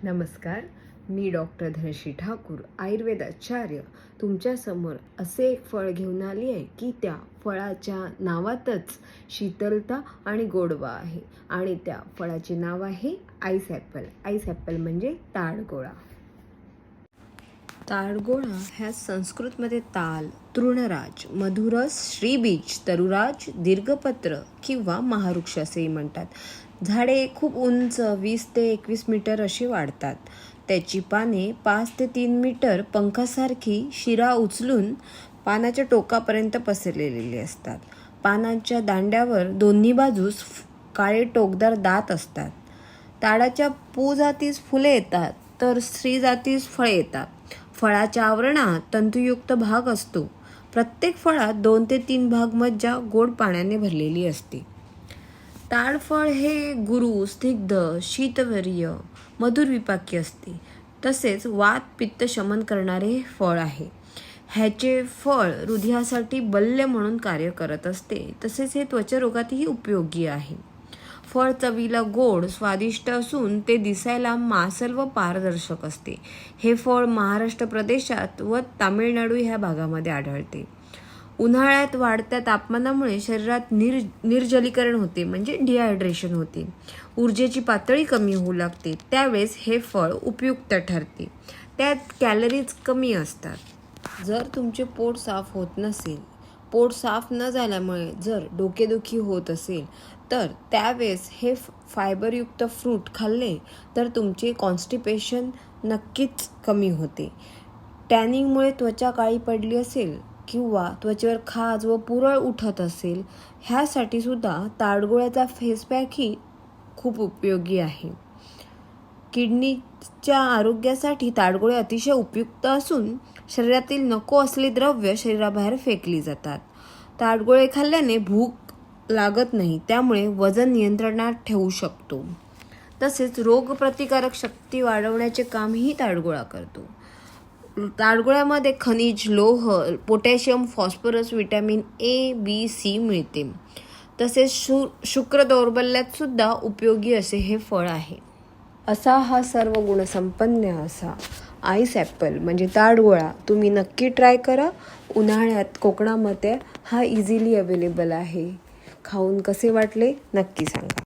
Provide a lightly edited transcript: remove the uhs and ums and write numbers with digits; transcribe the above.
नमस्कार, मी डॉक्टर धनश्री ठाकूर, आयुर्वेदाचार्य तुमच्यासमोर असे एक फळ घेऊन आली आहे की त्या फळाच्या नावातच शीतलता आणि गोडवा आहे आणि त्या फळाचे नाव आहे आईस ॲपल. आईस ॲपल म्हणजे ताडगोळा. ताडगोळा ह्या संस्कृतमध्ये ताल, तृणराज, मधुरस, श्रीबीज, तरुराज, दीर्घपत्र किंवा महावृक्ष असेही म्हणतात. झाडे खूप उंच 20 ते 21 मीटर अशी वाढतात. त्याची पाने 5 ते 3 मीटर पंखासारखी शिरा उचलून पानाच्या टोकापर्यंत पसरलेली असतात. पानांच्या दांड्यावर दोन्ही बाजूस काळे टोकदार दात असतात. ताडाच्या पू जातीस फुले येतात तर स्त्री जातीस फळे येतात. फळाच्या आवरणात तंतुयुक्त भाग असतो. प्रत्येक फळात 2 ते 3 भाग मज्जा गोड पाण्याने भरलेली असते. ताडफळ हे गुरू, स्निग्ध, शीतवर्य, मधुर विपाकी असते. तसेच वात पित्त शमन करणारे हे फळ आहे. ह्याचे फळ हृदयासाठी बल्य म्हणून कार्य करत असते. तसेच हे त्वचारोगातही उपयोगी आहे. फळ चवीला गोड, स्वादिष्ट असून ते दिसायला मांसल व पारदर्शक असते. हे फळ महाराष्ट्र प्रदेशात व तामिळनाडू ह्या भागामध्ये आढळते. उन्हाळ्यात वाढत्या तापमानामुळे शरीरात निर्जलीकरण होते, म्हणजे डिहायड्रेशन होते. ऊर्जेची पातळी कमी होऊ लागते. त्यावेळेस हे फळ उपयुक्त ठरते. त्यात कॅलरीज कमी असतात. जर तुमचे पोट साफ होत नसेल, पोट साफ न झाल्यामुळे जर डोकेदुखी होत असेल तर त्यावेळेस हे फायबरयुक्त फ्रूट खाल्ले तर तुमचे कॉन्स्टिपेशन नक्कीच कमी होते. टॅनिंगमुळे त्वचा काळी पडली असेल किंवा त्वचेवर खाज व पुरळ उठत असेल, ह्यासाठी सुद्धा ताडगोळ्याचा फेसपॅकही खूप उपयोगी आहे. किडनीच्या आरोग्यासाठी ताडगोळे अतिशय उपयुक्त असून शरीरातील नको असलेली द्रव्य शरीराबाहेर फेकली जातात. ताडगोळे खाल्ल्याने भूक लागत नाही, त्यामुळे वजन नियंत्रणात ठेवू शकतो. तसेच रोगप्रतिकारक शक्ती वाढवण्याचे कामही ताडगोळा करतो. ताडगोळ्यामध्ये खनिज, लोह, potassium, phosphorus, vitamin A, B, C मिळते. तसेच शुक्र दौर्बल्यात सुद्धा उपयोगी असे हे फळ आहे. असा हा सर्व गुणसंपन्न असा आईस ॲपल म्हणजे ताडगोळा तुम्ही नक्की ट्राय करा. उन्हाळ्यात कोकणामध्ये हा इझिली अवेलेबल आहे. खाऊन कसे वाटले नक्की सांगा.